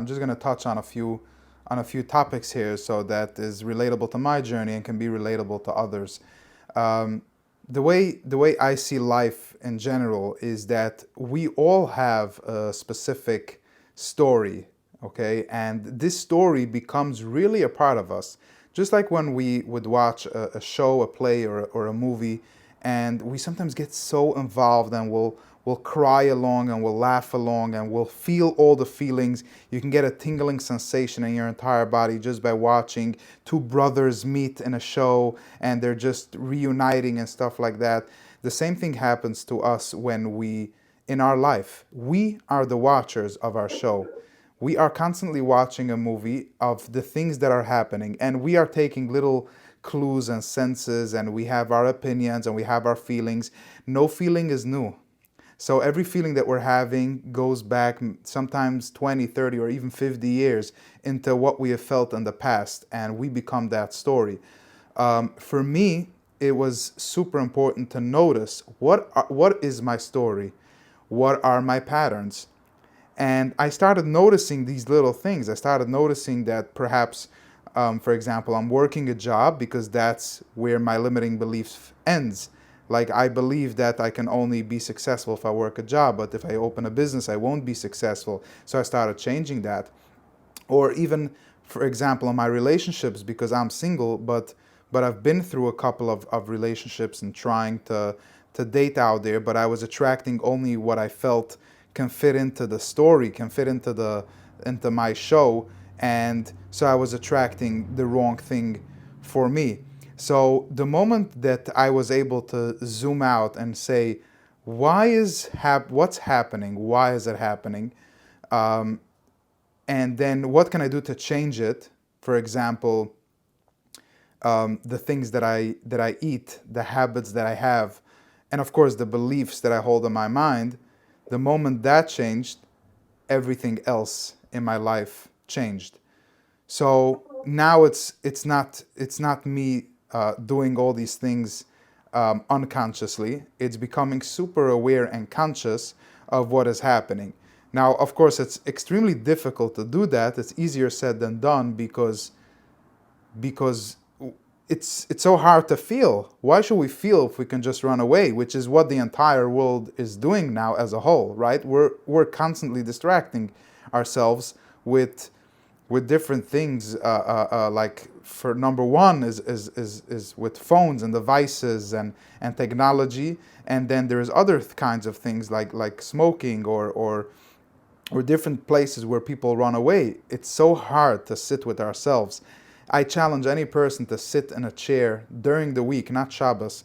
I'm just going to touch on a few topics here so that is relatable to my journey and can be relatable to others. Um, the way I see life in general is that we all have a specific story, okay, and this story becomes really a part of us. Just like when we would watch a show, a play, or a movie, and we sometimes get so involved and we'll cry along and we'll laugh along and we'll feel all the feelings. You can get a tingling sensation in your entire body just by watching two brothers meet in a show and they're just reuniting and stuff like that. The same thing happens to us when in our life, we are the watchers of our show. We are constantly watching a movie of the things that are happening, and we are taking little clues and senses, and we have our opinions and we have our feelings. No feeling is new. So every feeling that we're having goes back sometimes 20, 30, or even 50 years into what we have felt in the past, and we become that story. For me, it was super important to notice what is my story, what are my patterns, and I started noticing these little things. I started noticing that perhaps, for example, I'm working a job because that's where my limiting belief ends. Like, I believe that I can only be successful if I work a job, but if I open a business, I won't be successful. So I started changing that. Or even, for example, in my relationships, because I'm single, but I've been through a couple of relationships and trying to date out there, but I was attracting only what I felt can fit into the story, can fit into my show, and so I was attracting the wrong thing for me. So the moment that I was able to zoom out and say, what's happening? Why is it happening? And then what can I do to change it? For example, the things that I eat, the habits that I have, and of course the beliefs that I hold in my mind. The moment that changed, everything else in my life changed. So now it's not me doing all these things unconsciously. It's becoming super aware and conscious of what is happening. Now, of course, it's extremely difficult to do that. It's easier said than done because it's so hard to feel. Why should we feel if we can just run away? Which is what the entire world is doing now as a whole, right? We're constantly distracting ourselves with different things. Like, for number one is with phones and devices and technology, and then there's other kinds of things like smoking or different places where people run away. It's so hard to sit with ourselves. I challenge any person to sit in a chair during the week, not Shabbos,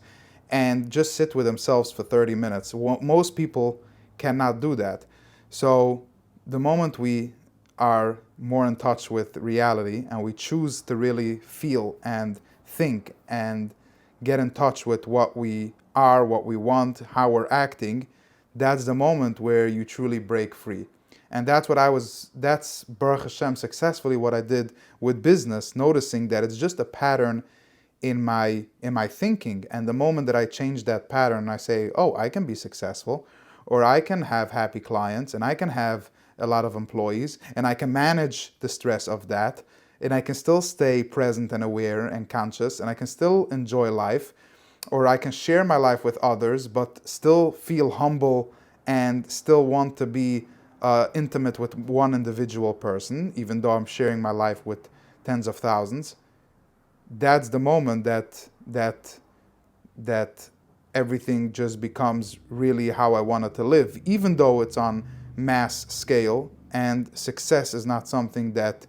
and just sit with themselves for 30 minutes. Most people cannot do that. So the moment we are more in touch with reality and we choose to really feel and think and get in touch with what we are, what we want, how we're acting, that's the moment where you truly break free. And that's Baruch Hashem successfully what I did with business, noticing that it's just a pattern in my thinking. And the moment that I change that pattern, I say, oh, I can be successful, or I can have happy clients, and I can have a lot of employees, and I can manage the stress of that, and I can still stay present and aware and conscious, and I can still enjoy life, or I can share my life with others, but still feel humble and still want to be intimate with one individual person, even though I'm sharing my life with tens of thousands. That's the moment that everything just becomes really how I wanted to live, even though it's on mass scale. And success is not something that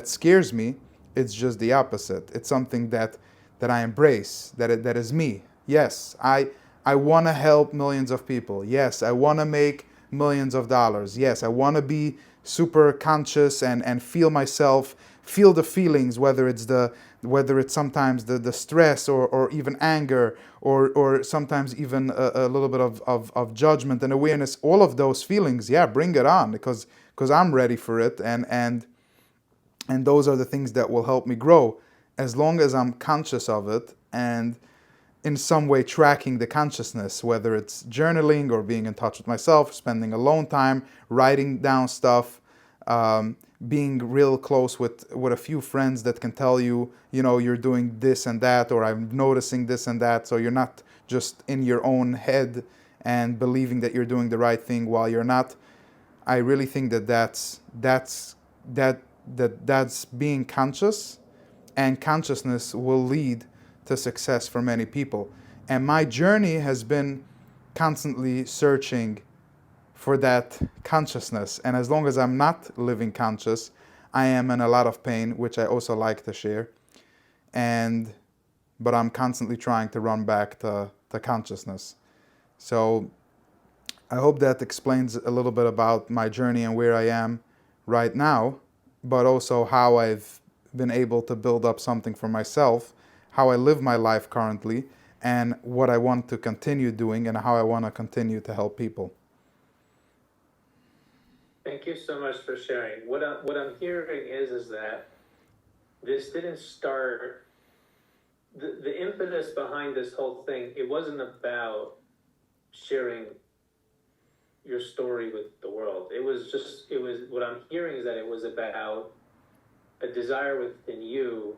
scares me. It's just the opposite. It's something that I embrace. That is me. Yes, I want to help millions of people. Yes, I want to make millions of dollars. Yes, I want to be super conscious and feel myself, feel the feelings, whether it's sometimes the stress or even anger or sometimes even a little bit of judgment and awareness. All of those feelings, yeah, bring it on, because I'm ready for it, and those are the things that will help me grow, as long as I'm conscious of it and in some way tracking the consciousness, whether it's journaling or being in touch with myself, spending alone time, writing down stuff. being real close with a few friends that can tell you, you're doing this and that, or I'm noticing this and that, so you're not just in your own head and believing that you're doing the right thing while you're not. I really think that that's being conscious, and consciousness will lead to success for many people. And my journey has been constantly searching for that consciousness. And as long as I'm not living conscious, I am in a lot of pain, which I also like to share. And but I'm constantly trying to run back to consciousness. So I hope that explains a little bit about my journey and where I am right now, but also how I've been able to build up something for myself, how I live my life currently, and what I want to continue doing and how I want to continue to help people. Thank you so much for sharing. What I'm hearing is that this didn't start, the impetus behind this whole thing, it wasn't about sharing your story with the world. What I'm hearing is that it was about a desire within you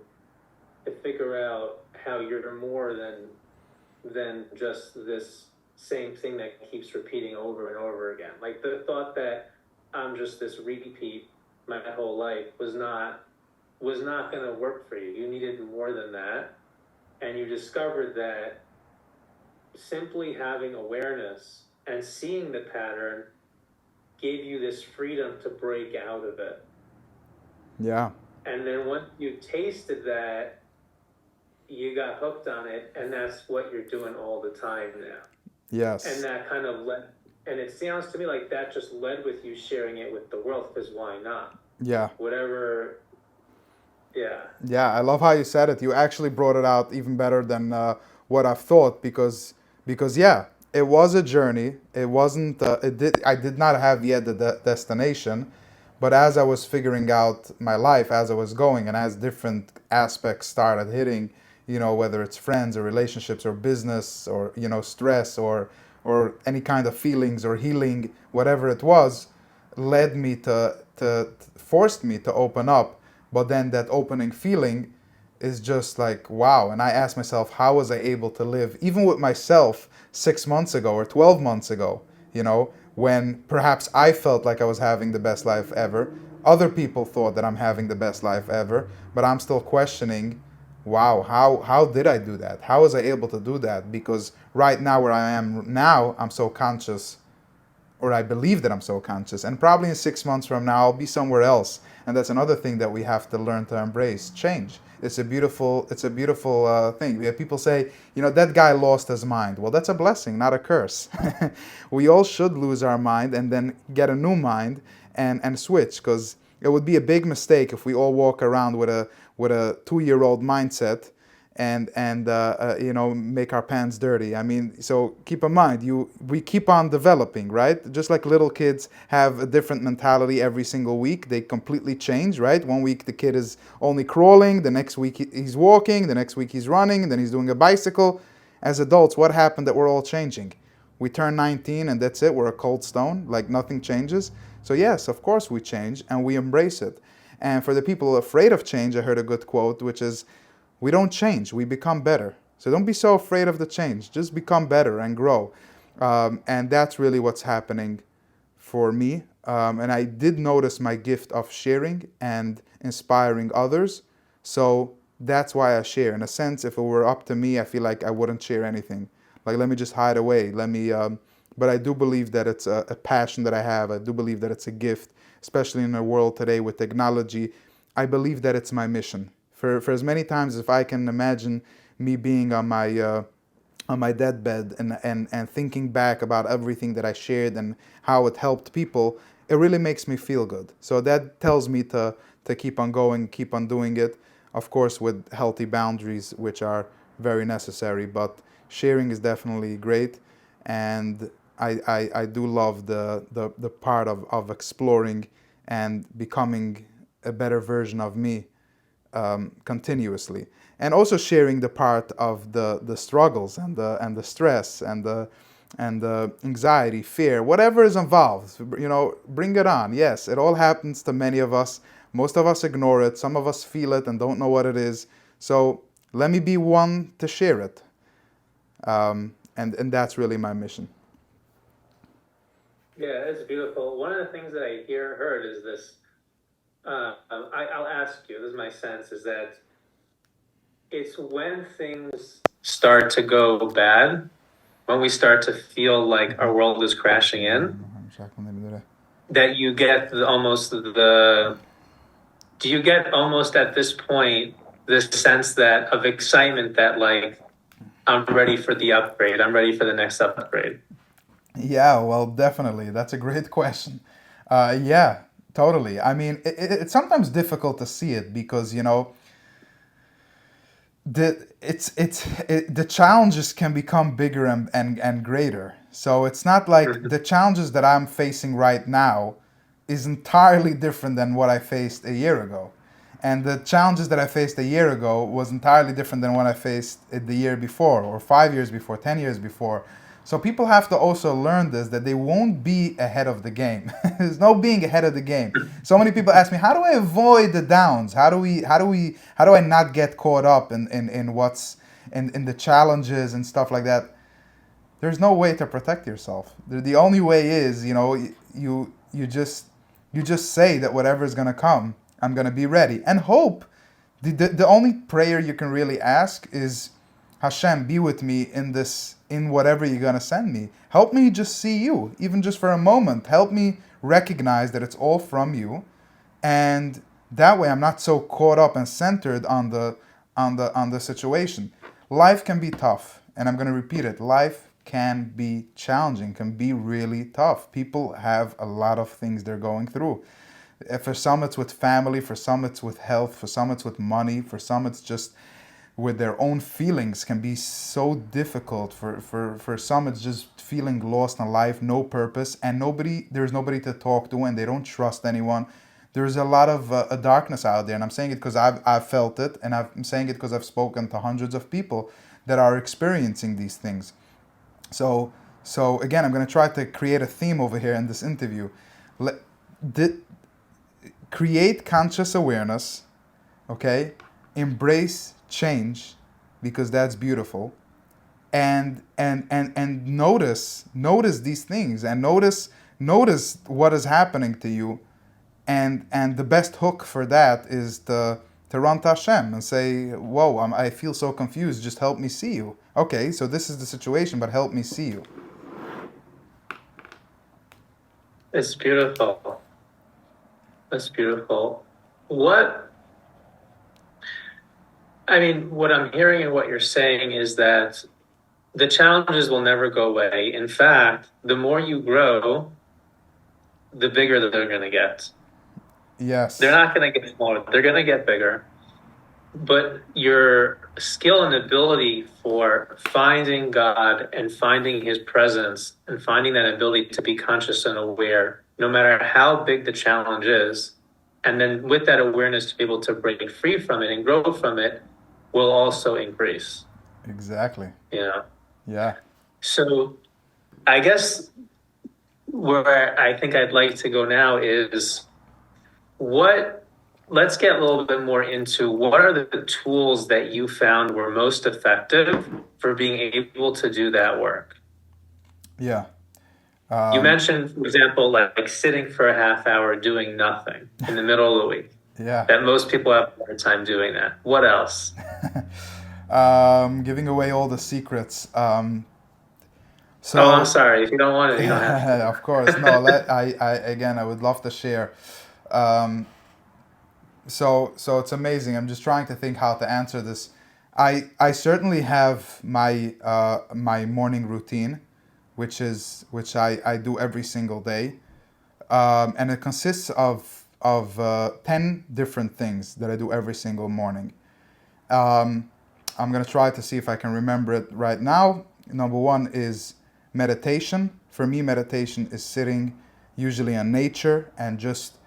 to figure out how you're more than just this same thing that keeps repeating over and over again. Like the thought that I'm just this repeat my whole life was not going to work for you. You needed more than that, and you discovered that simply having awareness and seeing the pattern gave you this freedom to break out of it. Yeah. And then once you tasted that, you got hooked on it, and that's what you're doing all the time now. Yes. And that kind of led, and it sounds to me like that just led with you sharing it with the world, because why not? Yeah. Whatever. Yeah. Yeah, I love how you said it. You actually brought it out even better than what I've thought, because yeah, it was a journey. It wasn't. I did not have yet the destination, but as I was figuring out my life, as I was going, and as different aspects started hitting, whether it's friends or relationships or business or stress or any kind of feelings or healing, whatever it was, led me to forced me to open up. But then that opening feeling is just like wow. And I asked myself, how was I able to live even with myself 6 months ago or 12 months ago, when perhaps I felt like I was having the best life ever. Other people thought that I'm having the best life ever, but I'm still questioning, wow, how did I do that? How was I able to do that? Because right now where I am now, I'm so conscious, or I believe that I'm so conscious. And probably in 6 months from now, I'll be somewhere else. And that's another thing that we have to learn to embrace: change. It's a beautiful thing. We have people say, that guy lost his mind. Well, that's a blessing, not a curse. We all should lose our mind and then get a new mind and switch, because it would be a big mistake if we all walk around with a 2-year-old mindset and make our pants dirty. I mean, so keep in mind, we keep on developing, right? Just like little kids have a different mentality every single week. They completely change, right? One week the kid is only crawling, the next week he's walking, the next week he's running, and then he's doing a bicycle. As adults, what happened that we're all changing? We turn 19 and that's it. We're a cold stone, like nothing changes. So yes, of course we change and we embrace it. And for the people afraid of change, I heard a good quote, which is, we don't change, we become better. So don't be so afraid of the change. Just become better and grow. And that's really what's happening for me. And I did notice my gift of sharing and inspiring others. So that's why I share. In a sense, if it were up to me, I feel like I wouldn't share anything. Like, let me just hide away. But I do believe that it's a passion that I have. I do believe that it's a gift, especially in a world today with technology. I believe that it's my mission. For as many times as I can imagine me being on my deathbed and thinking back about everything that I shared and how it helped people, it really makes me feel good. So that tells me to keep on going, keep on doing it, of course, with healthy boundaries, which are very necessary. But sharing is definitely great. And I do love the part of exploring and becoming a better version of me continuously, and also sharing the part of the struggles and the stress and and anxiety, fear, whatever is involved, bring it on. Yes, it all happens to many of us. Most of us ignore it. Some of us feel it and don't know what it is. So let me be one to share it. And that's really my mission. Yeah, it's beautiful. One of the things that I heard is this. I'll ask you. This is my sense: is that it's when things start to go bad, when we start to feel like our world is crashing in, that you get almost the. Do you get almost at this point this sense that of excitement that like I'm ready for the upgrade. I'm ready for the next upgrade. Yeah, well, definitely. That's a great question. Yeah, totally. I mean, it's sometimes difficult to see it because, the challenges can become bigger and greater. So it's not like the challenges that I'm facing right now is entirely different than what I faced a year ago. And the challenges that I faced a year ago was entirely different than what I faced the year before, or 5 years before, 10 years before. So people have to also learn this, that they won't be ahead of the game. There's no being ahead of the game. So many people ask me, how do I avoid the downs? How do I not get caught up in what's in the challenges and stuff like that? There's no way to protect yourself. The only way is, you just say that whatever is gonna come, I'm gonna be ready and hope. The only prayer you can really ask is, Hashem, be with me in whatever you're gonna send me. Help me just see you, even just for a moment. Help me recognize that it's all from you, and that way I'm not so caught up and centered on the situation. Life can be tough, and I'm gonna repeat it. Life can be challenging, can be really tough. People have a lot of things they're going through. For some it's with family, for some it's with health, for some it's with money, for some it's just with their own feelings, can be so difficult. For some it's just feeling lost in life, no purpose, and there's nobody to talk to, and they don't trust anyone. There's a lot of a darkness out there, and I'm saying it because I've felt it, and I'm saying it because I've spoken to hundreds of people that are experiencing these things. So again, I'm going to try to create a theme over here in this interview. Create conscious awareness, okay? Embrace change, because that's beautiful. And notice these things, and notice what is happening to you, and the best hook for that is to run to Hashem and say, whoa, I feel so confused, just help me see you. Okay, so this is the situation, but help me see you. It's beautiful. That's beautiful. What I'm hearing and what you're saying is that the challenges will never go away. In fact, the more you grow, the bigger that they're going to get. Yes. They're not going to get smaller. They're going to get bigger. But your skill and ability for finding God and finding His presence and finding that ability to be conscious and aware, no matter how big the challenge is, and then with that awareness to be able to break free from it and grow from it, will also increase. Exactly. Yeah. So I guess where I think I'd like to go now is let's get a little bit more into what are the tools that you found were most effective for being able to do that work? Yeah. You mentioned, for example, like sitting for a half hour doing nothing in the middle of the week. Yeah. That most people have a hard time doing that. What else? Giving away all the secrets. I'm sorry. If you don't want it, you don't have to. Of course. No, I would love to share. So it's amazing. I'm just trying to think how to answer this. I certainly have my my morning routine, which I do every single day, and it consists of 10 different things that I do every single morning. I'm gonna try to see if I can remember it right now. Number one is meditation. For me, meditation is sitting usually in nature and just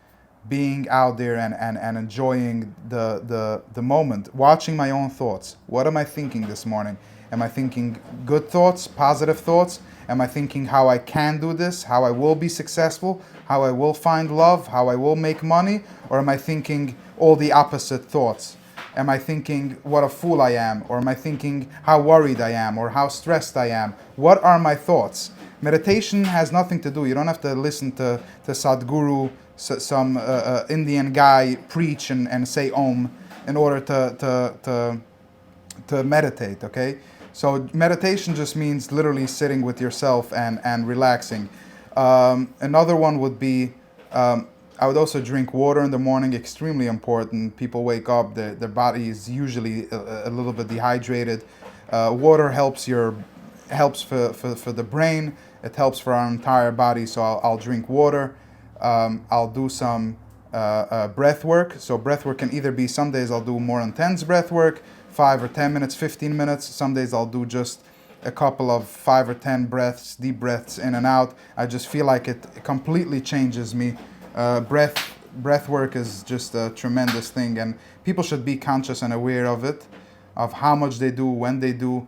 being out there and enjoying the moment, watching my own thoughts. What am I thinking this morning? Am I thinking good thoughts, positive thoughts? Am I thinking how I can do this, how I will be successful, how I will find love, how I will make money? Or am I thinking all the opposite thoughts? Am I thinking what a fool I am? Or am I thinking how worried I am or how stressed I am? What are my thoughts? Meditation has nothing to do. You don't have to listen to Sadhguru, some Indian guy preach and say Om in order to meditate, okay? So meditation just means literally sitting with yourself and relaxing. Another one would be, I would also drink water in the morning, extremely important. People wake up, their body is usually a little bit dehydrated. Water helps for the brain, it helps for our entire body, so I'll drink water. I'll do some breath work. So breath work can either be, some days I'll do more intense breath work, 5 or 10 minutes, 15 minutes. Some days I'll do just a couple of 5 or 10 breaths, deep breaths in and out. I just feel like it completely changes me. Breath work is just a tremendous thing, and people should be conscious and aware of it, of how much they do, when they do,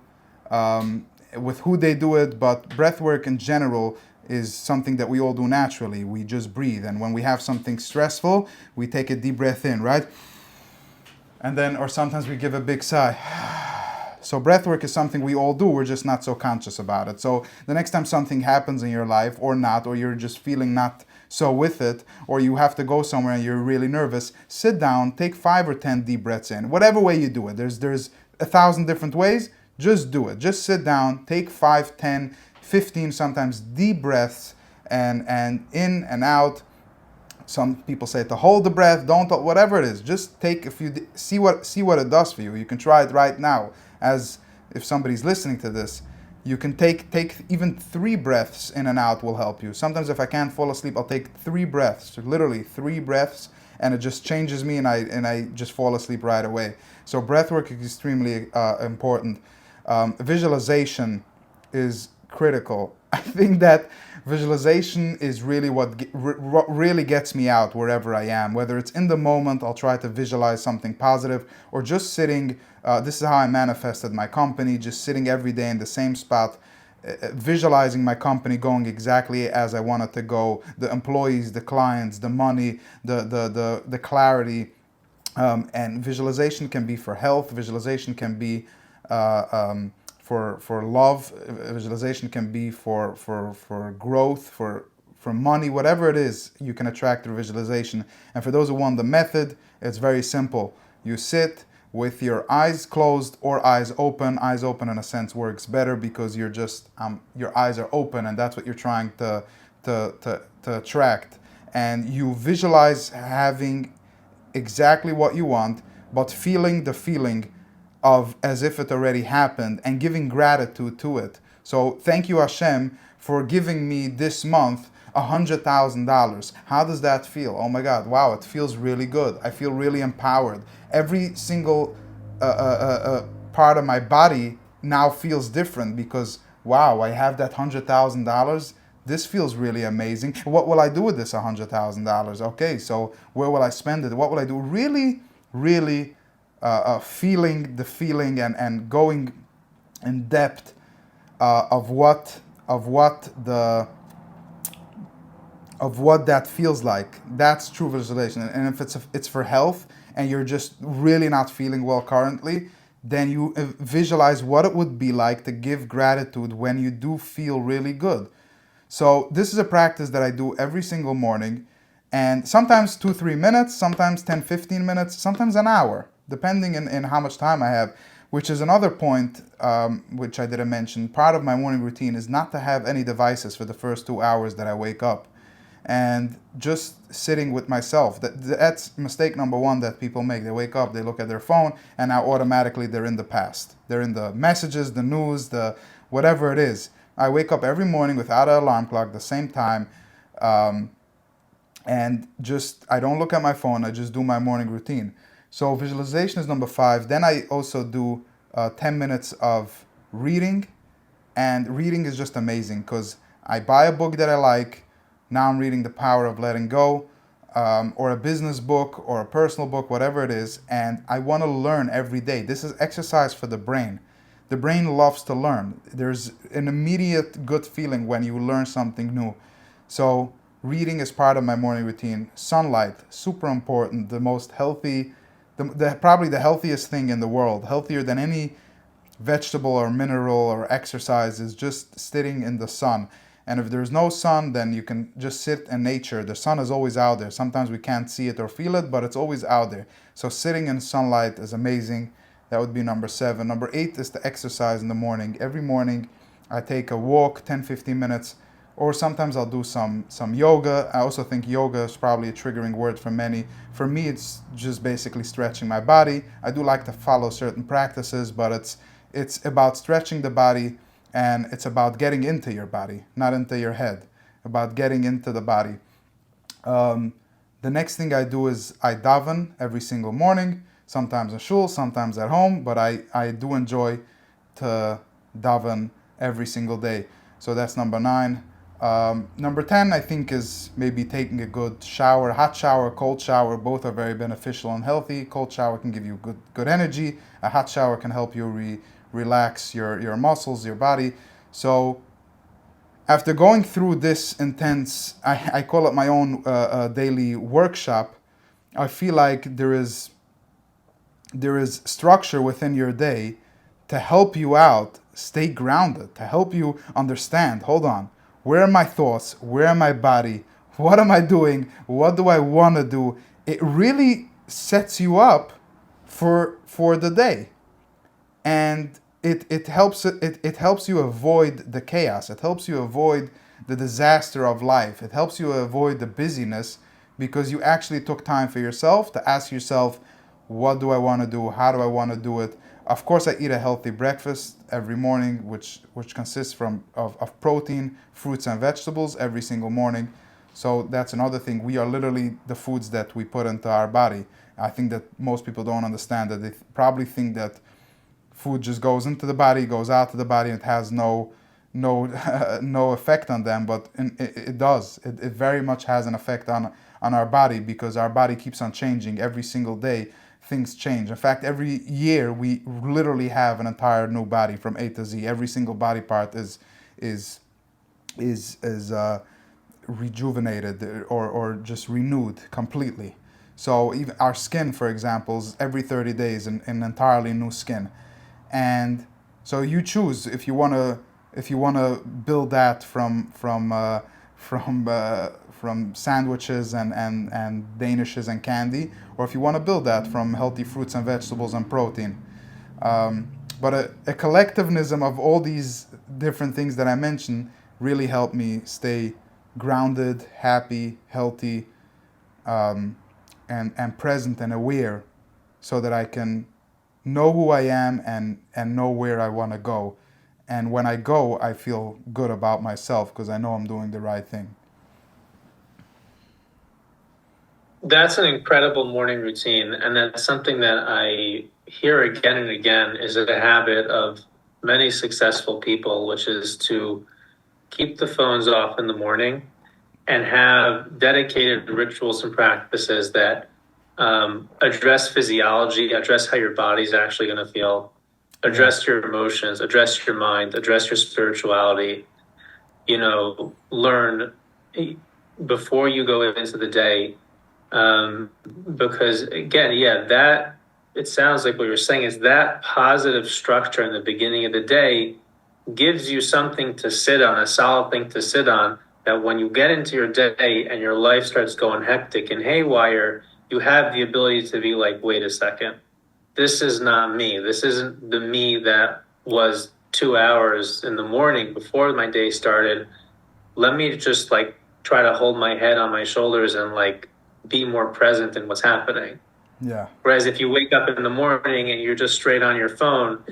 with who they do it. But breath work in general is something that we all do naturally. We just breathe, and when we have something stressful, we take a deep breath in, right? And then, or sometimes we give a big sigh. So breath work is something we all do, we're just not so conscious about it. So the next time something happens in your life, or not, or you're just feeling not so with it, or you have to go somewhere and you're really nervous, sit down, take 5 or 10 deep breaths in. Whatever way you do it, there's 1,000 different ways. Just do it. Just sit down, take 5, 10, 15 sometimes deep breaths, and in and out. Some people say to hold the breath, don't, whatever it is. Just take a few, see what it does for you. You can try it right now. As if somebody's listening to this, you can take even 3 breaths in and out will help you. Sometimes if I can't fall asleep, I'll take 3 breaths, literally 3 breaths, and it just changes me, and I just fall asleep right away. So breath work is extremely important. Visualization is critical. I think that visualization is really what really gets me out wherever I am. Whether it's in the moment, I'll try to visualize something positive, or just sitting. This is how I manifested my company, just sitting every day in the same spot, visualizing my company going exactly as I want it to go, the employees, the clients, the money, the clarity. And visualization can be for health, visualization can be for love, visualization can be for growth, for money, whatever it is, you can attract through visualization. And for those who want the method, it's very simple. You sit with your eyes closed or eyes open. Eyes open in a sense works better because you're just your eyes are open, and that's what you're trying to attract. And you visualize having exactly what you want, but feeling the feeling of as if it already happened, and giving gratitude to it. So thank you, Hashem, for giving me this month $100,000. How does that feel? Oh my God, wow, it feels really good. I feel really empowered. Every single part of my body now feels different because, wow, I have that $100,000. This feels really amazing. What will I do with this $100,000? Okay, so where will I spend it? What will I do? Really, really feeling the feeling and going in depth of what that feels like. That's true visualization. And if it's for health and you're just really not feeling well currently, then you visualize what it would be like to give gratitude when you do feel really good. So this is a practice that I do every single morning, and sometimes 2-3 minutes, sometimes 10-15 minutes, sometimes an hour, depending in how much time I have, which is another point which I didn't mention. Part of my morning routine is not to have any devices for the first 2 hours that I wake up, and just sitting with myself. That's mistake number 1 that people make. They wake up, they look at their phone, and now automatically they're in the past. They're in the messages, the news, the whatever it is. I wake up every morning without an alarm clock, the same time, and just, I don't look at my phone, I just do my morning routine. So visualization is number 5. Then I also do 10 minutes of reading, and reading is just amazing because I buy a book that I like. Now I'm reading The Power of Letting Go, or a business book or a personal book, whatever it is, and I want to learn every day. This is exercise for the brain. The brain loves to learn. There's an immediate good feeling when you learn something new. So reading is part of my morning routine. Sunlight, super important. The most healthy, probably the healthiest thing in the world, healthier than any vegetable or mineral or exercise, is just sitting in the sun. And if there's no sun, then you can just sit in nature. The sun is always out there. Sometimes we can't see it or feel it, but it's always out there. So sitting in sunlight is amazing. That would be number 7. Number 8 is to exercise in the morning. Every morning I take a walk, 10-15 minutes, or sometimes I'll do some yoga. I also think yoga is probably a triggering word for many. For me, it's just basically stretching my body. I do like to follow certain practices, but it's about stretching the body, and it's about getting into your body, not into your head, about getting into the body. The next thing I do is I daven every single morning, sometimes in shul, sometimes at home, but I do enjoy to daven every single day. So that's number 9. Number 10, I think, is maybe taking a good shower. Hot shower, cold shower, both are very beneficial and healthy. Cold shower can give you good energy. A hot shower can help you relax your muscles, your body. So after going through this intense, I call it my own daily workshop, I feel like there is structure within your day to help you out, stay grounded, to help you understand, hold on, where are my thoughts? Where are my body? What am I doing? What do I want to do? It really sets you up for the day. And it helps you avoid the chaos. It helps you avoid the disaster of life. It helps you avoid the busyness, because you actually took time for yourself to ask yourself, what do I want to do? How do I want to do it? Of course, I eat a healthy breakfast every morning, which consists of protein, fruits, and vegetables every single morning. So that's another thing. We are literally the foods that we put into our body. I think that most people don't understand that. They probably think that food just goes into the body, goes out to the body, and it has no no effect on them. But it does. It very much has an effect on our body, because our body keeps on changing every single day. Things change. In fact, every year we literally have an entire new body from A to Z. Every single body part is rejuvenated or just renewed completely. So even our skin, for example, is every 30 days an entirely new skin. And so you choose if you want to build that from sandwiches and danishes and candy, or if you want to build that from healthy fruits and vegetables and protein. But a collectivism of all these different things that I mentioned really helped me stay grounded, happy, healthy, and present and aware, so that I can know who I am and know where I want to go. And when I go, I feel good about myself, because I know I'm doing the right thing. That's an incredible morning routine, and that's something that I hear again and again is a habit of many successful people, which is to keep the phones off in the morning and have dedicated rituals and practices that address physiology, address how your body's actually going to feel, address your emotions, address your mind, address your spirituality. Learn before you go into the day. Because again, that it sounds like what you're saying is that positive structure in the beginning of the day gives you something to sit on, a solid thing to sit on, that when you get into your day and your life starts going hectic and haywire, you have the ability to be like, wait a second, this is not me. This isn't the me that was 2 hours in the morning before my day started. Let me just try to hold my head on my shoulders and be more present in what's happening. Yeah. Whereas if you wake up in the morning and you're just straight on your phone,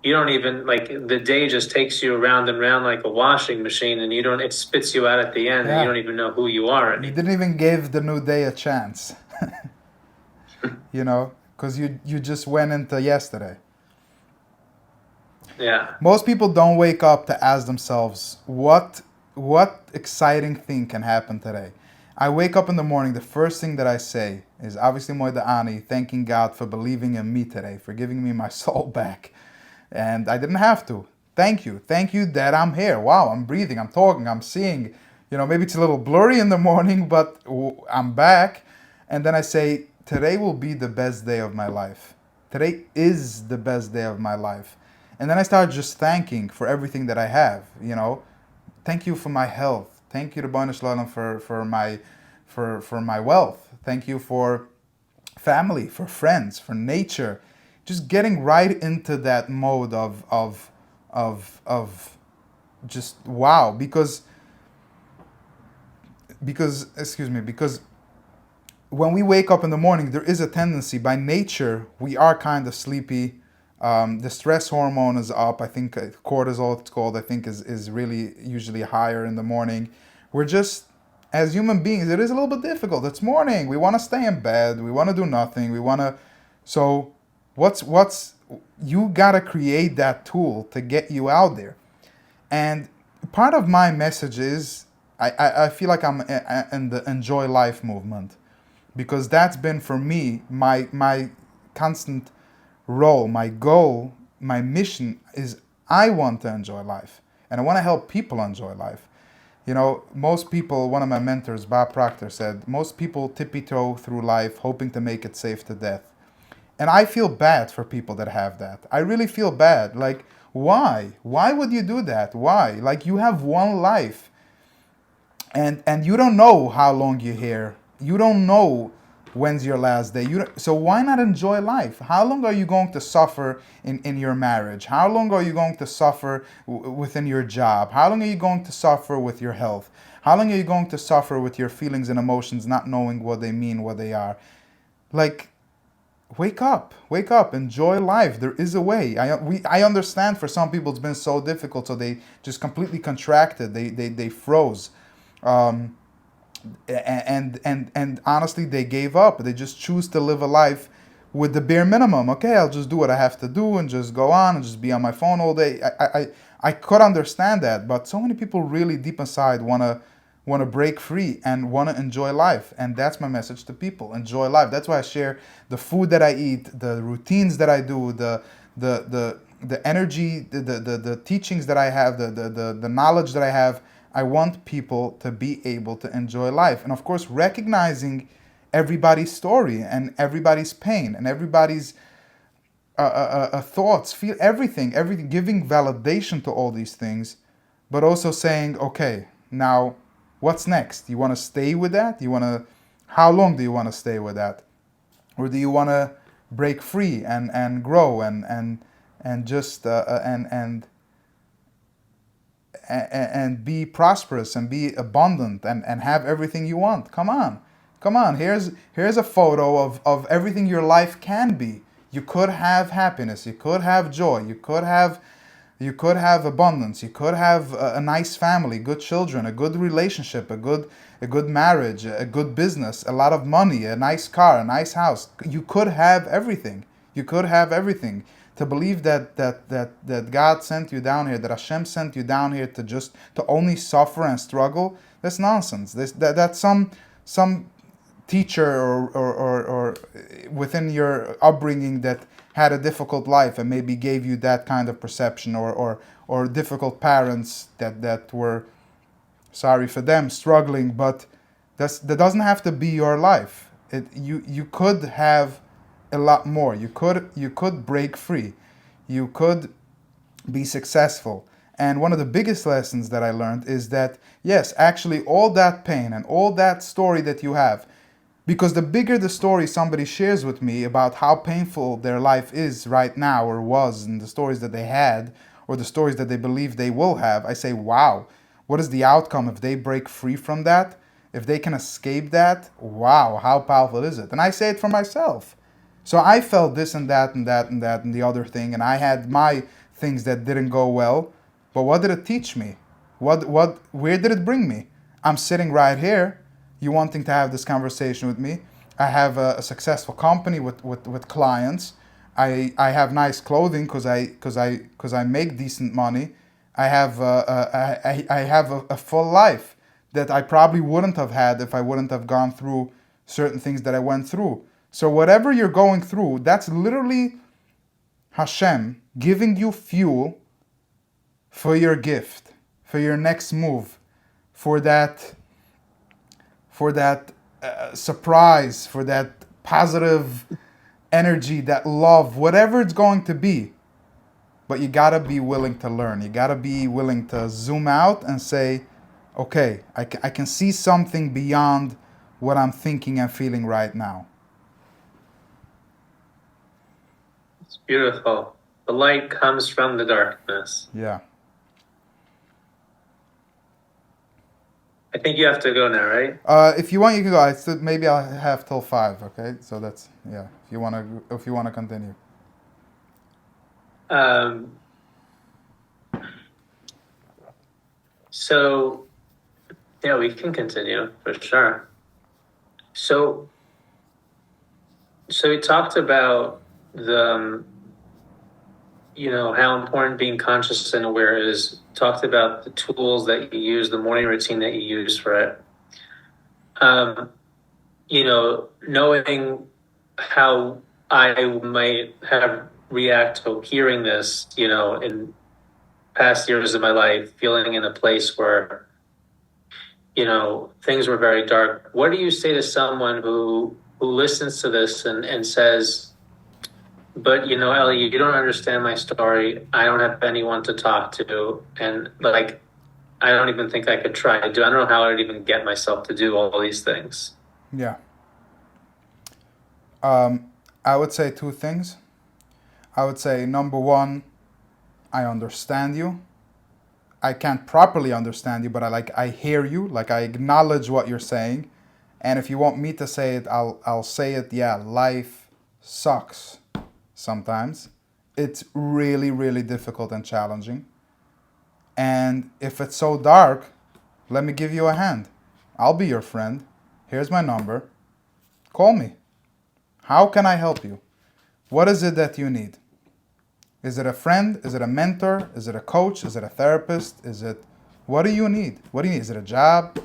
you don't even the day just takes you around and around like a washing machine, and it spits you out at the end, and you don't even know who you are anymore. You didn't even give the new day a chance. Because you just went into yesterday. Yeah. Most people don't wake up to ask themselves, what exciting thing can happen today? I wake up in the morning, the first thing that I say is obviously Moida Ani, thanking God for believing in me today, for giving me my soul back. And I didn't have to. Thank you that I'm here. Wow, I'm breathing, I'm talking, I'm seeing. Maybe it's a little blurry in the morning, but I'm back. And then I say, today will be the best day of my life. Today is the best day of my life. And then I start just thanking for everything that I have. Thank you for my health. Thank you to Banish Lalam for my wealth. Thank you for family, for friends, for nature. Just getting right into that mode of just wow. Because when we wake up in the morning, there is a tendency, by nature, we are kind of sleepy. The stress hormone is up. I think cortisol, it's called, I think is really usually higher in the morning. We're just, as human beings, it is a little bit difficult. It's morning. We want to stay in bed. We want to do nothing. So you got to create that tool to get you out there. And part of my message is, I feel like I'm in the Enjoy Life movement, because that's been for me my constant role, my goal, my mission is I want to enjoy life, and I want to help people enjoy life. Most people, one of my mentors, Bob Proctor, said, most people tippy-toe through life hoping to make it safe to death. And I feel bad for people that have that. I really feel bad. Like, why? Why would you do that? Why? Like, you have one life, and you don't know how long you're here. You don't know when's your last day. So why not enjoy life? How long are you going to suffer in your marriage? How long are you going to suffer within your job? How long are you going to suffer with your health? How long are you going to suffer with your feelings and emotions, not knowing what they mean, what they are? Like, wake up, enjoy life. There is a way. I understand for some people it's been so difficult, so they just completely contracted. They froze. And honestly, they gave up. They just choose to live a life with the bare minimum. Okay, I'll just do what I have to do and just go on and just be on my phone all day. I could understand that, but so many people really deep inside want to break free and want to enjoy life. And that's my message to people: enjoy life. That's why I share the food that I eat, the routines that I do, the energy, the teachings that I have, the knowledge that I have. I want people to be able to enjoy life. And of course, recognizing everybody's story and everybody's pain and everybody's thoughts, feel everything, giving validation to all these things, but also saying, okay, now what's next? You want to stay with that? How long do you want to stay with that? Or do you want to break free and grow and just and be prosperous and be abundant and have everything you want? Come on. Here's a photo of everything your life can be. You could have happiness, you could have joy, you could have abundance, you could have a nice family, good children, a good relationship, a good marriage, a good business, a lot of money, a nice car, a nice house. You could have everything. To believe that God sent you down here, that Hashem sent you down here to only suffer and struggle, that's nonsense. That's some teacher or within your upbringing that had a difficult life and maybe gave you that kind of perception, or difficult parents that were, sorry for them, struggling. But that doesn't have to be your life. You could have a lot more. You could break free. You could be successful. And one of the biggest lessons that I learned is that, yes, actually all that pain and all that story that you have, because the bigger the story somebody shares with me about how painful their life is right now or was, and the stories that they had or the stories that they believe they will have, I say, wow, what is the outcome if they break free from that? If they can escape that, wow, how powerful is it? And I say it for myself. So I felt this and that and that and that and the other thing, and I had my things that didn't go well. But what did it teach me? Where did it bring me? I'm sitting right here, you wanting to have this conversation with me. I have a successful company with clients. I have nice clothing because I make decent money. I have a full life that I probably wouldn't have had if I wouldn't have gone through certain things that I went through. So whatever you're going through, that's literally Hashem giving you fuel for your gift, for your next move, for that surprise, for that positive energy, that love, whatever it's going to be. But you gotta be willing to learn. You gotta be willing to zoom out and say, okay, I can see something beyond what I'm thinking and feeling right now. It's beautiful. The light comes from the darkness. Yeah. I think you have to go now, right? If you want, you can go. Maybe I'll have till 5. Okay, so that's, yeah. If you wanna continue. So, yeah, we can continue for sure. So we talked about how important being conscious and aware is. Talked about the tools that you use, the morning routine that you use for it. Knowing how I might have react to hearing this, in past years of my life, feeling in a place where, things were very dark. What do you say to someone who listens to this and says, but Ellie, you don't understand my story. I don't have anyone to talk to, and I don't even think I could try to do. I don't know how I'd even get myself to do all these things. Yeah. I would say 2 things. I would say, number 1, I understand you. I can't properly understand you, but I hear you. I acknowledge what you're saying. And if you want me to say it, I'll say it. Yeah, life sucks sometimes. It's really, really difficult and challenging. And if it's so dark, let me give you a hand. I'll be your friend. Here's my number. Call me. How can I help you? What is it that you need? Is it a friend? Is it a mentor? Is it a coach? Is it a therapist? What do you need? What do you need? Is it a job?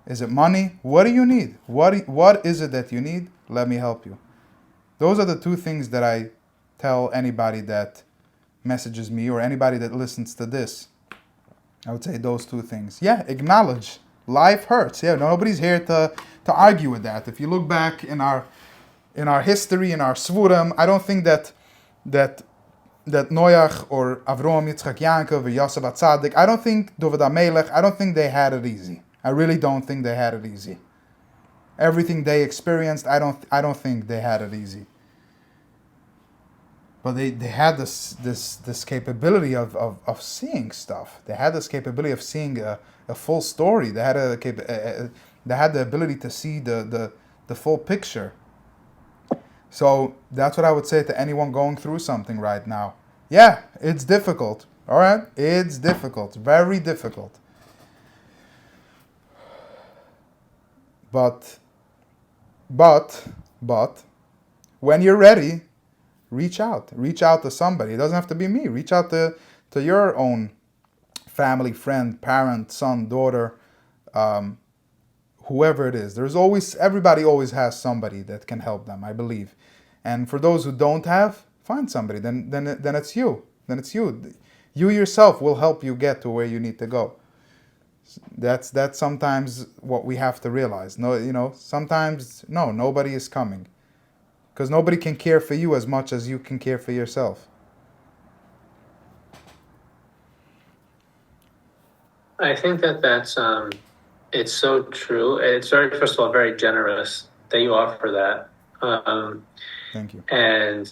Is it money? What do you need? What is it that you need? Let me help you. Those are the 2 things that I tell anybody that messages me or anybody that listens to this. I would say those 2 things. Yeah, acknowledge. Life hurts. Yeah, nobody's here to argue with that. If you look back in our history, in our Svurim, I don't think that Noach or Avrom, Yitzchak, Yaakov, or Yosef Atzadik, I don't think David HaMelech, I don't think they had it easy. I really don't think they had it easy. Everything they experienced, I don't think they had it easy. But they had this capability of seeing stuff. They had this capability of seeing a full story. They had the ability to see the full picture. So that's what I would say to anyone going through something right now. Yeah, it's difficult. All right? It's difficult. Very difficult. But when you're ready, reach out. Reach out to somebody. It doesn't have to be me. Reach out to your own family, friend, parent, son, daughter, whoever it is. Everybody always has somebody that can help them, I believe. And for those who don't have, find somebody. Then it's you. Then it's you. You yourself will help you get to where you need to go. That's sometimes what we have to realize. Sometimes nobody is coming. Because nobody can care for you as much as you can care for yourself. I think that's it's so true. It's first of all, very generous that you offer that. Thank you. And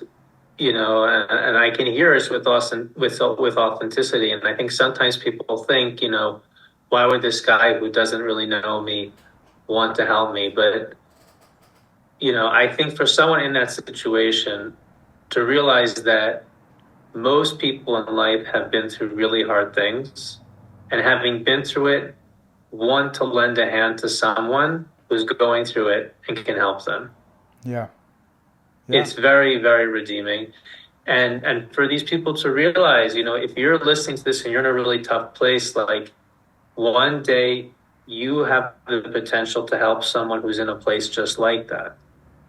and I can hear us with authenticity. And I think sometimes people think, why would this guy who doesn't really know me want to help me? But I think for someone in that situation to realize that most people in life have been through really hard things, and having been through it, want to lend a hand to someone who's going through it and can help them. Yeah. It's very, very redeeming. And for these people to realize, if you're listening to this and you're in a really tough place, one day you have the potential to help someone who's in a place just like that.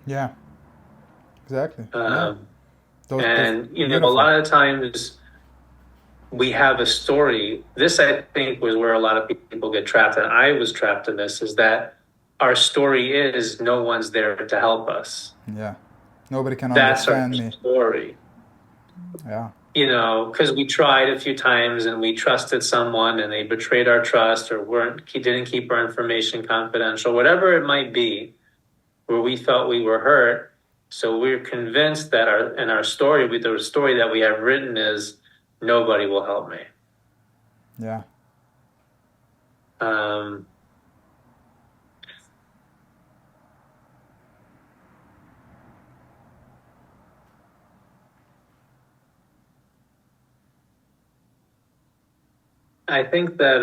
Yeah. Exactly. Those And, you know, a beautiful. lot of times we have a story. This, I think, was where a lot of people get trapped, and I was trapped in this, is that our story is no one's there to help us. Yeah. Nobody can That's our understand me. story. Yeah. You know, because we tried a few times and we trusted someone and they betrayed our trust or didn't keep our information confidential, whatever it might be, where we felt we were hurt. So we're convinced that our story, with the story that we have written, is nobody will help me. Yeah. Um, I think that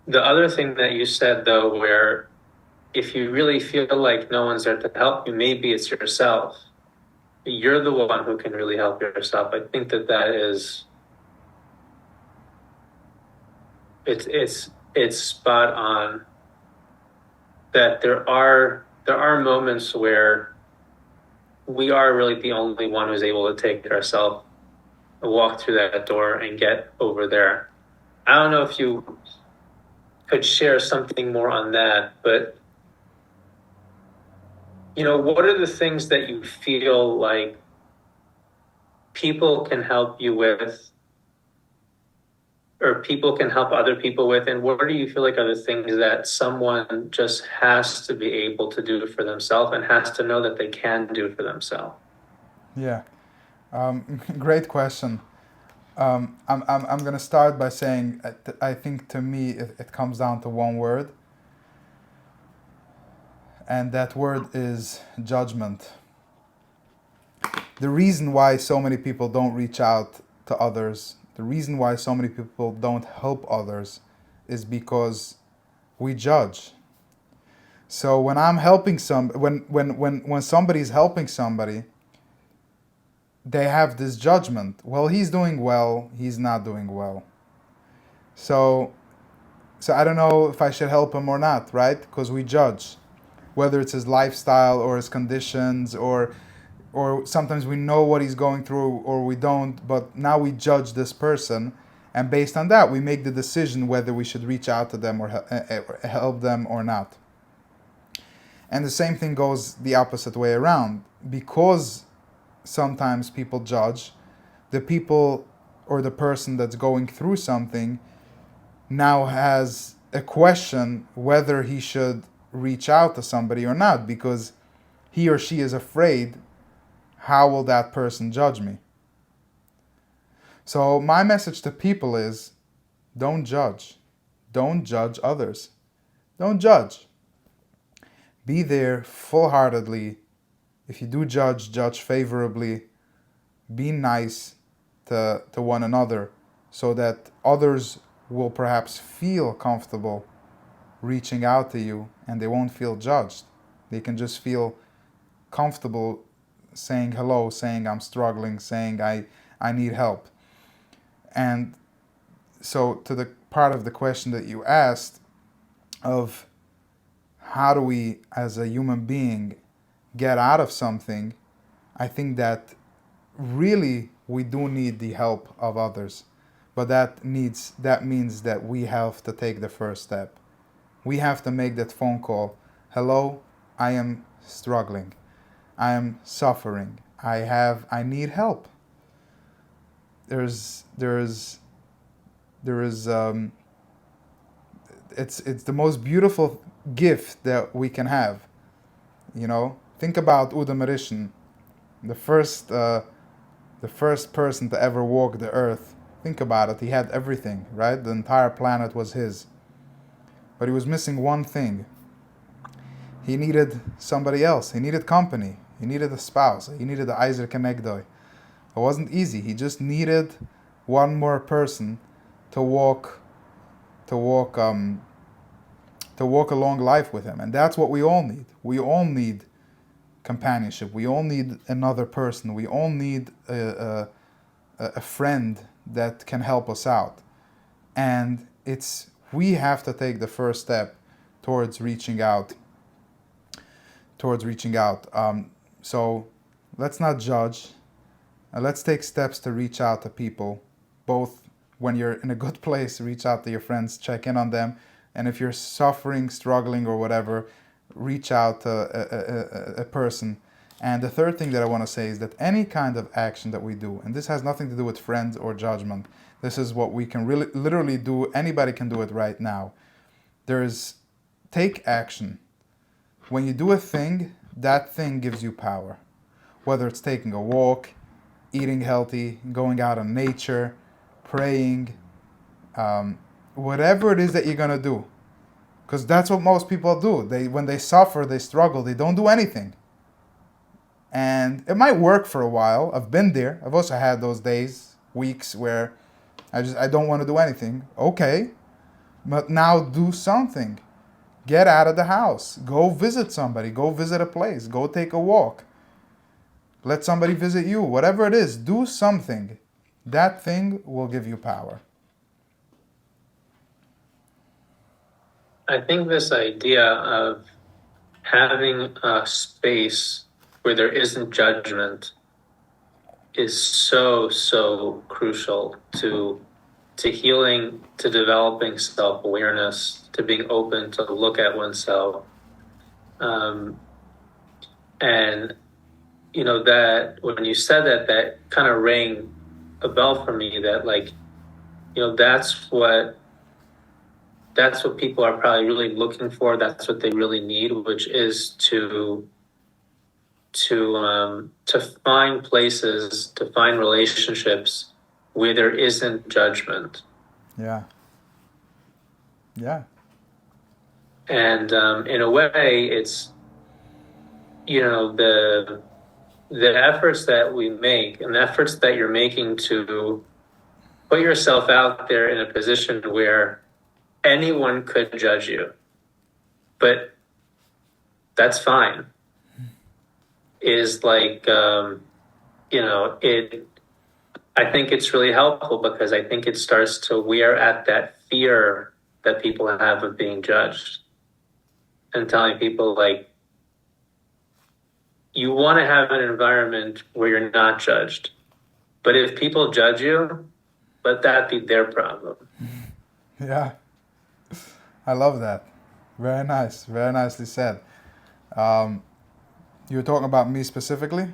the other thing that you said, though, where if you really feel like no one's there to help you, maybe it's yourself. You're the one who can really help yourself. I think that is it's spot on. That there are moments where we are really the only one who's able to take ourselves, walk through that door, and get over there. I don't know if you could share something more on that, but you know, what are the things that you feel like people can help you with, or people can help other people with, and what do you feel like are the things that someone just has to be able to do for themselves and has to know that they can do for themselves? Yeah. Great question. I'm going to start by saying I think to me it comes down to one word, and that word is judgment. The reason why so many people don't reach out to others, the reason why so many people don't help others, is because we judge. So when I'm helping when somebody's helping somebody, they have this judgment. Well, he's doing well, he's not doing well. So I don't know if I should help him or not, right? Because we judge, whether it's his lifestyle or his conditions, or sometimes we know what he's going through or we don't, but now we judge this person, and based on that we make the decision whether we should reach out to them or help them or not. And the same thing goes the opposite way around. Because sometimes people judge, the people or the person that's going through something now has a question whether he should reach out to somebody or not, because he or she is afraid, how will that person judge me? So my message to people is, don't judge. Don't judge others. Don't judge. Be there full-heartedly. If you do judge, judge favorably. Be nice to one another so that others will perhaps feel comfortable reaching out to you and they won't feel judged. They can just feel comfortable saying hello, saying I'm struggling, saying I need help. And so to the part of the question that you asked of how do we as a human being get out of something, I think that really we do need the help of others. But that means that we have to take the first step. We have to make that phone call. Hello, I am struggling. I am suffering. I need help. There's it's the most beautiful gift that we can have. You know, think about Uda Marishan, the first person to ever walk the earth. Think about it. He had everything, right? The entire planet was his. But he was missing one thing. He needed somebody else. He needed company. He needed a spouse. He needed the Isaac Kenegdoi. It wasn't easy. He just needed one more person to walk along life with him. And that's what we all need. We all need companionship. We all need another person. We all need a friend that can help us out. And we have to take the first step towards reaching out towards reaching out. So let's not judge. Let's take steps to reach out to people, both when you're in a good place, reach out to your friends, check in on them, and if you're suffering, struggling, or whatever, reach out to a person. And the third thing that I want to say is that any kind of action that we do, and this has nothing to do with friends or judgment, this is what we can really literally do. Anybody can do it right now. There's take action. When you do a thing, that thing gives you power. Whether it's taking a walk, eating healthy, going out in nature, praying, whatever it is that you're gonna do, because that's what most people do. When they suffer, they struggle, they don't do anything, and it might work for a while. I've been there. I've also had those days, weeks where I don't want to do anything. Okay, but now do something. Get out of the house. Go visit somebody. Go visit a place. Go take a walk. Let somebody visit you. Whatever it is, do something. That thing will give you power. I think this idea of having a space where there isn't judgment is so crucial to healing, to developing self-awareness, to being open to look at oneself. And that when you said that, that kind of rang a bell for me, that that's what people are probably really looking for. That's what they really need, which is to find places, to find relationships where there isn't judgment. Yeah. And in a way, it's the efforts that we make and the efforts that you're making to put yourself out there in a position where anyone could judge you, but that's fine, is I think it's really helpful, because I think it starts to wear at that fear that people have of being judged, and telling people, you want to have an environment where you're not judged, but if people judge you, let that be their problem. Yeah. I love that. Very nice. Very nicely said. You were talking about me specifically?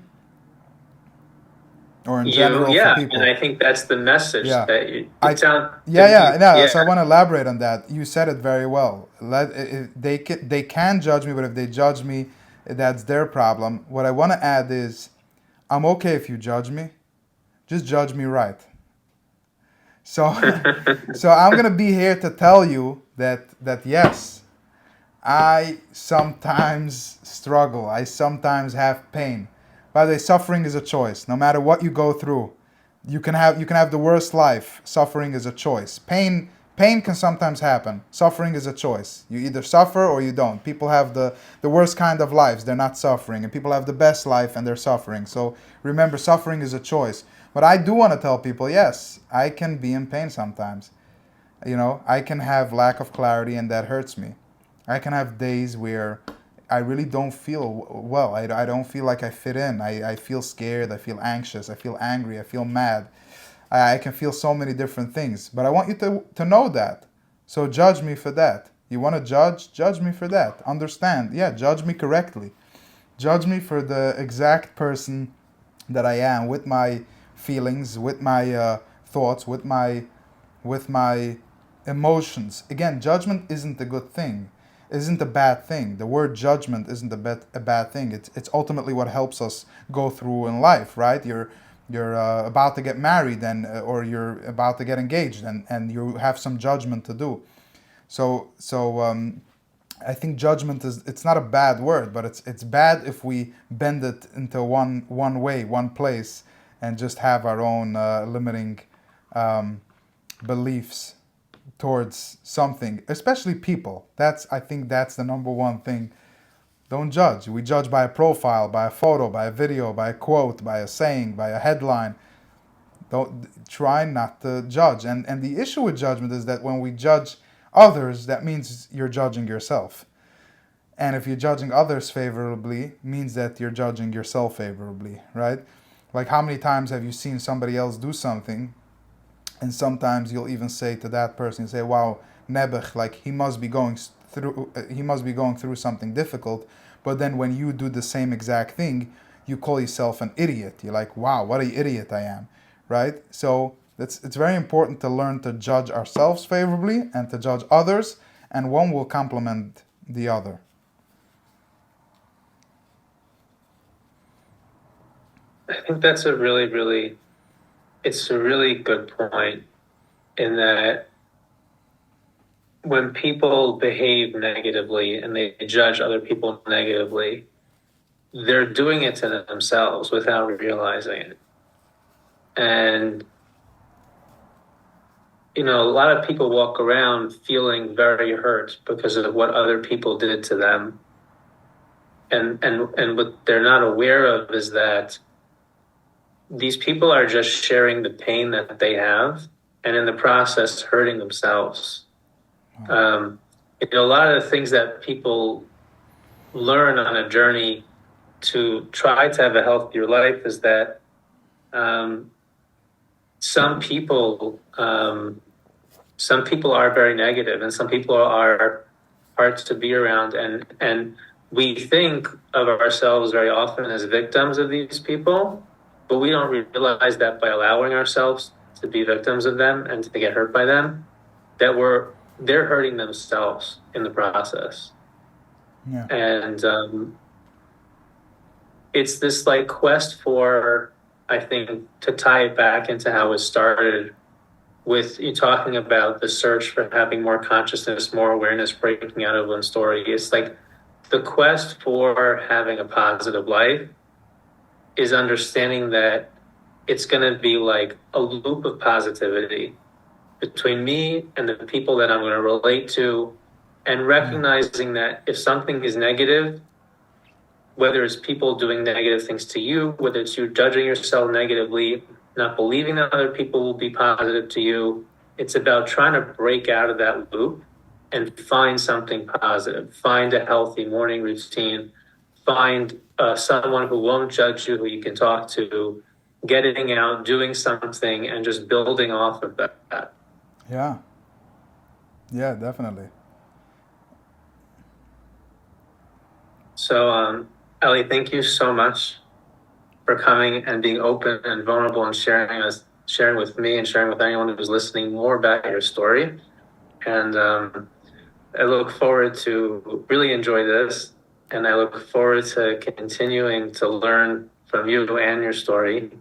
Or in general for people? And I think that's the message that you So I want to elaborate on that. You said it very well. They can judge me, but if they judge me, that's their problem. What I want to add is, I'm okay if you judge me. Just judge me right. So, so I'm gonna be here to tell you that yes, I sometimes struggle. I sometimes have pain. By the way, suffering is a choice. No matter what you go through, you can have the worst life. Suffering is a choice. Pain can sometimes happen. Suffering is a choice. You either suffer or you don't. People have the worst kind of lives. They're not suffering, and people have the best life and they're suffering. So remember, suffering is a choice. But I do want to tell people, yes, I can be in pain sometimes. I can have lack of clarity, and that hurts me. I can have days where I really don't feel well. I don't feel like I fit in. I feel scared. I feel anxious. I feel angry. I feel mad. I can feel so many different things. But I want you to know that. So judge me for that. You want to judge? Judge me for that. Understand? Yeah, judge me correctly. Judge me for the exact person that I am, with my feelings, with my thoughts, with my emotions. Again, judgment isn't a good thing. Isn't a bad thing. The word judgment isn't a bad thing. It's ultimately what helps us go through in life, right? You're about to get married, or you're about to get engaged, and you have some judgment to do. So I think judgment it's not a bad word, but it's bad if we bend it into one way, one place, and just have our own limiting beliefs towards something, especially people. I think that's the number one thing. Don't judge. We judge by a profile, by a photo, by a video, by a quote, by a saying, by a headline. Don't try not to judge. And the issue with judgment is that when we judge others, that means you're judging yourself. And if you're judging others favorably, means that you're judging yourself favorably, right? Like how many times have you seen somebody else do something, and sometimes you'll even say to that person, you say, "Wow, Nebuch, like he must be going through something difficult." But then when you do the same exact thing, you call yourself an idiot. You're like, "Wow, what an idiot I am," right? So it's very important to learn to judge ourselves favorably and to judge others, and one will complement the other. I think that's it's a really good point in that when people behave negatively and they judge other people negatively, they're doing it to themselves without realizing it. And, you know, a lot of people walk around feeling very hurt because of what other people did to them. And what they're not aware of is that these people are just sharing the pain that they have and in the process hurting themselves. You know, a lot of the things that people learn on a journey to try to have a healthier life is that some people are very negative and some people are hard to be around, and we think of ourselves very often as victims of these people, but we don't realize that by allowing ourselves to be victims of them and to get hurt by them, that they're hurting themselves in the process. Yeah. And it's this like quest for, I think, to tie it back into how it started with you talking about the search for having more consciousness, more awareness, breaking out of one's story. It's like the quest for having a positive life is understanding that it's going to be like a loop of positivity between me and the people that I'm going to relate to, and recognizing that if something is negative, whether it's people doing negative things to you, whether it's you judging yourself negatively, not believing that other people will be positive to you, it's about trying to break out of that loop and find something positive. Find a healthy morning routine. Find someone who won't judge you, who you can talk to, getting out, doing something, and just building off of that. Yeah. Yeah, definitely. So, Ellie, thank you so much for coming and being open and vulnerable and sharing with me and sharing with anyone who's listening more about your story. And I look forward to really enjoy this, and I look forward to continuing to learn from you and your story.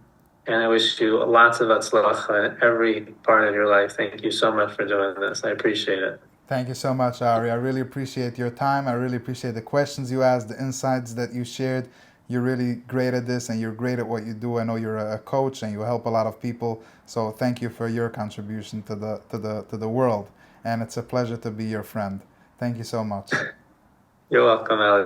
And I wish you lots of atzlacha in every part of your life. Thank you so much for doing this. I appreciate it. Thank you so much, Ari. I really appreciate your time. I really appreciate the questions you asked, the insights that you shared. You're really great at this, and you're great at what you do. I know you're a coach, and you help a lot of people. So thank you for your contribution to the world. And it's a pleasure to be your friend. Thank you so much. You're welcome, Ellie.